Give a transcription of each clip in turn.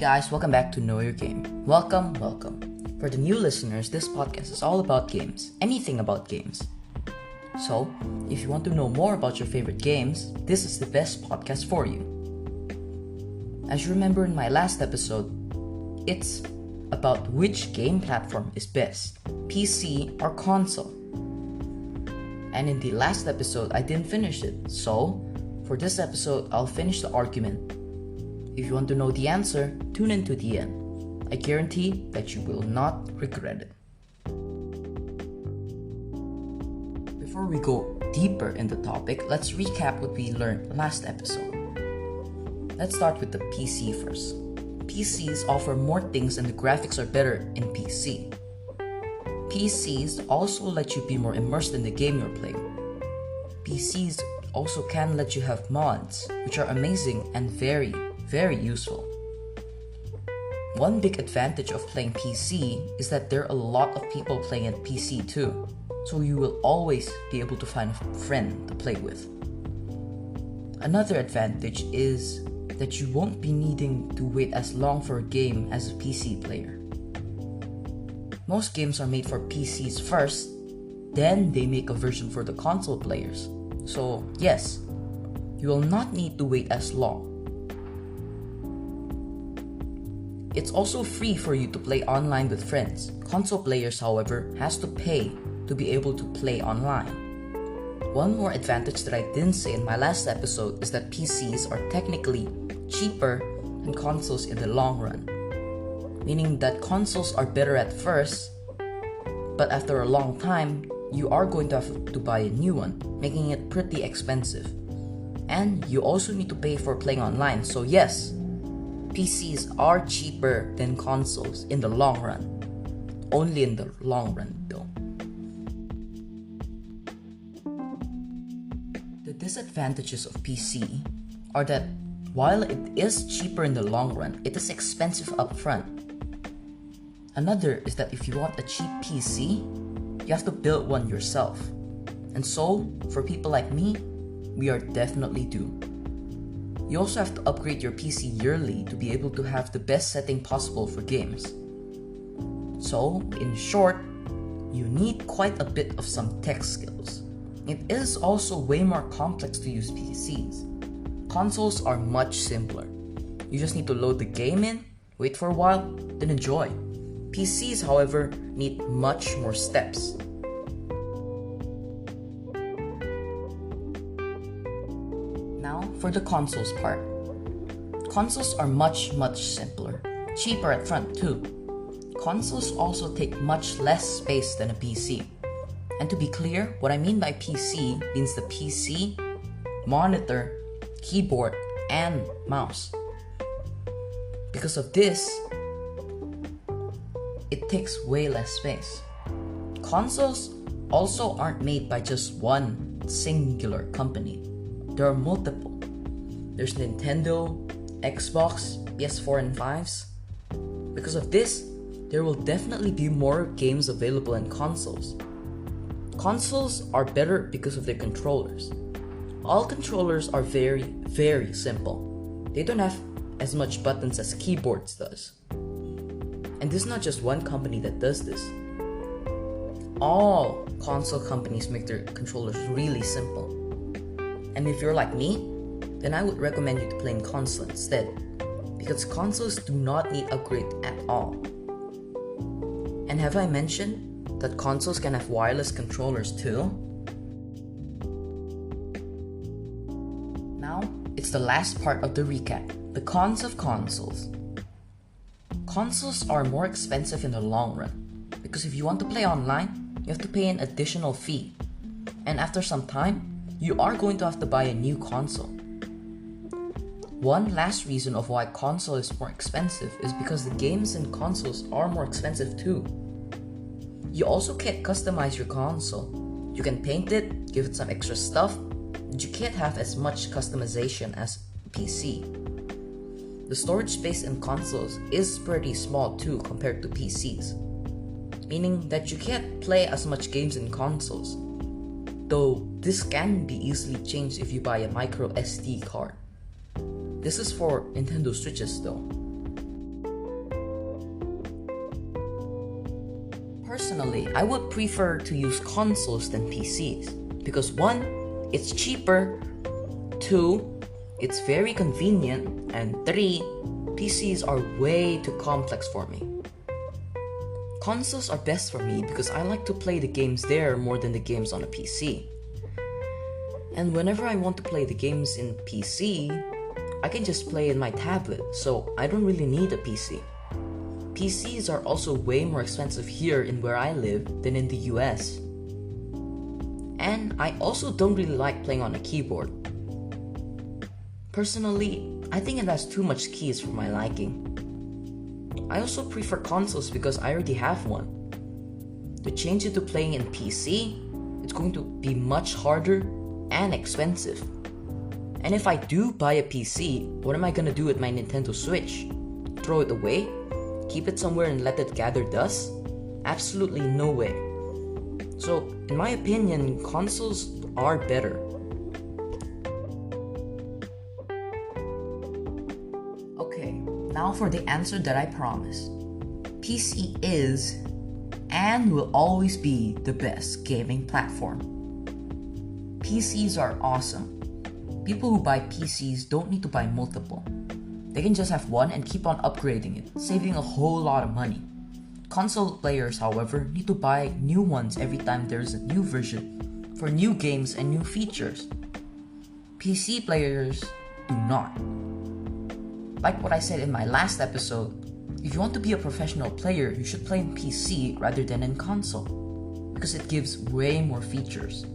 guys, welcome back to Know Your Game. Welcome. For the new listeners, this podcast is all about games, anything about games. So, if you want to know more about your favorite games, this is the best podcast for you. As you remember in my last episode, it's about which game platform is best, PC or console. And in the last episode, I didn't finish it, so for this episode, I'll finish the argument. If you want to know the answer, tune in to the end. I guarantee that you will not regret it. Before we go deeper in the topic, let's recap what we learned last episode. Let's start with the PC first. PCs offer more things and the graphics are better in PC. PCs also let you be more immersed in the game you're playing. PCs also can let you have mods, which are amazing and very useful. One big advantage of playing PC is that there are a lot of people playing at PC too, so you will always be able to find a friend to play with. Another advantage is that you won't be needing to wait as long for a game as a PC player. Most games are made for PCs first, then they make a version for the console players. So yes, you will not need to wait as long. It's also free for you to play online with friends. Console players, however, has to pay to be able to play online. One more advantage that I didn't say in my last episode is that PCs are technically cheaper than consoles in the long run. Meaning that consoles are better at first, but after a long time, you are going to have to buy a new one, making it pretty expensive. And you also need to pay for playing online, so yes, PCs are cheaper than consoles in the long run. Only in the long run though. The disadvantages of PC are that while it is cheaper in the long run, it is expensive upfront. Another is that if you want a cheap PC, you have to build one yourself. And so, for people like me, we are definitely doomed. You also have to upgrade your PC yearly to be able to have the best setting possible for games. So, in short, you need quite a bit of some tech skills. It is also way more complex to use PCs. Consoles are much simpler. You just need to load the game in, wait for a while, then enjoy. PCs, however, need much more steps. Now, for the consoles part. Consoles are much simpler, cheaper at front too. Consoles also take much less space than a PC. And to be clear, what I mean by PC means the PC, monitor, keyboard, and mouse. Because of this, it takes way less space. Consoles also aren't made by just one singular company. There are multiple. There's Nintendo, Xbox, PS4 and 5s. Because of this, there will definitely be more games available in consoles. Consoles are better because of their controllers. All controllers are very simple. They don't have as much buttons as keyboards does. And this is not just one company that does this. All console companies make their controllers really simple. And if you're like me, then I would recommend you to play in console instead, because consoles do not need upgrade at all. And have I mentioned that consoles can have wireless controllers too? Now, it's the last part of the recap, the cons of consoles. Consoles are more expensive in the long run, because if you want to play online, you have to pay an additional fee. And after some time, you are going to have to buy a new console. One last reason of why console is more expensive is because the games in consoles are more expensive too. You also can't customize your console. You can paint it, give it some extra stuff, but you can't have as much customization as PC. The storage space in consoles is pretty small too compared to PCs, meaning that you can't play as much games in consoles. Though this can be easily changed if you buy a micro SD card. This is for Nintendo Switches though. Personally, I would prefer to use consoles than PCs because 1, it's cheaper, 2, it's very convenient, and 3, PCs are way too complex for me. Consoles are best for me because I like to play the games there more than the games on a PC. And whenever I want to play the games in PC, I can just play in my tablet, so I don't really need a PC. PCs are also way more expensive here in where I live than in the US. And I also don't really like playing on a keyboard. Personally, I think it has too much keys for my liking. I also prefer consoles because I already have one. To change it to playing in PC, it's going to be much harder and expensive. And if I do buy a PC, what am I gonna do with my Nintendo Switch? Throw it away? Keep it somewhere and let it gather dust? Absolutely no way. So, in my opinion, consoles are better. Okay, now for the answer that I promised. PC is and will always be the best gaming platform. PCs are awesome. People who buy PCs don't need to buy multiple. They can just have one and keep on upgrading it, saving a whole lot of money. Console players, however, need to buy new ones every time there's a new version for new games and new features. PC players do not. Like what I said in my last episode, if you want to be a professional player, you should play in PC rather than in console, because it gives way more features.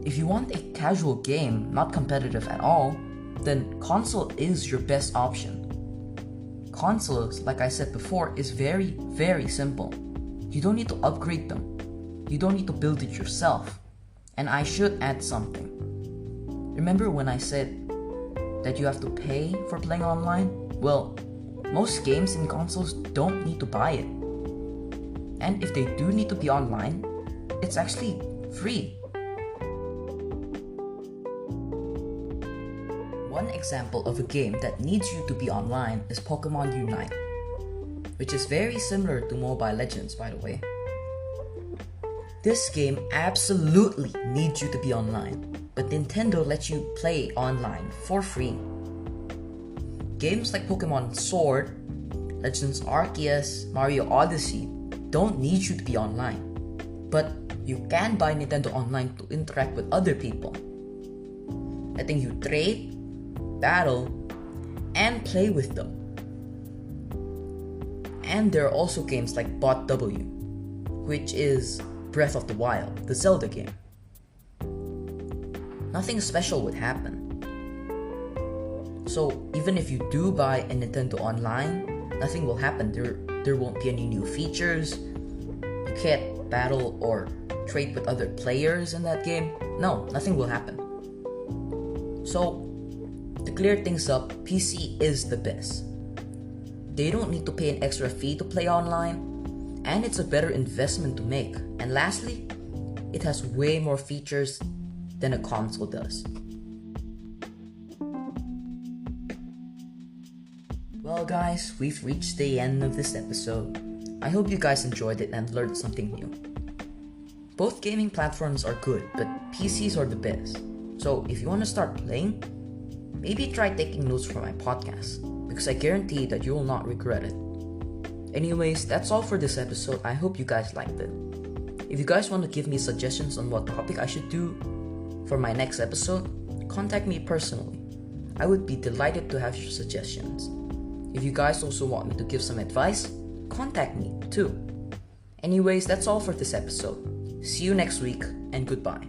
If you want a casual game, not competitive at all, then console is your best option. Consoles, like I said before, is very, very simple. You don't need to upgrade them. You don't need to build it yourself. And I should add something. Remember when I said that you have to pay for playing online? Well, most games in consoles don't need to buy it. And if they do need to be online, it's actually free. One example of a game that needs you to be online is Pokemon Unite, which is very similar to Mobile Legends, by the way. This game absolutely needs you to be online, but Nintendo lets you play online for free. Games like Pokemon Sword, Legends Arceus, Mario Odyssey don't need you to be online, but you can buy Nintendo Online to interact with other people, letting you trade, battle, and play with them. And there are also games like Bot W, which is Breath of the Wild, the Zelda game. Nothing special would happen. So even if you do buy a Nintendo Online, nothing will happen. There won't be any new features. You can't battle or trade with other players in that game. No, nothing will happen. So to clear things up, PC is the best. They don't need to pay an extra fee to play online, and it's a better investment to make. And lastly, it has way more features than a console does. Well guys, we've reached the end of this episode. I hope you guys enjoyed it and learned something new. Both gaming platforms are good, but PCs are the best. So if you want to start playing, maybe try taking notes from my podcast, because I guarantee that you will not regret it. Anyways, that's all for this episode. I hope you guys liked it. If you guys want to give me suggestions on what topic I should do for my next episode, contact me personally. I would be delighted to have your suggestions. If you guys also want me to give some advice, contact me too. Anyways, that's all for this episode. See you next week, and goodbye.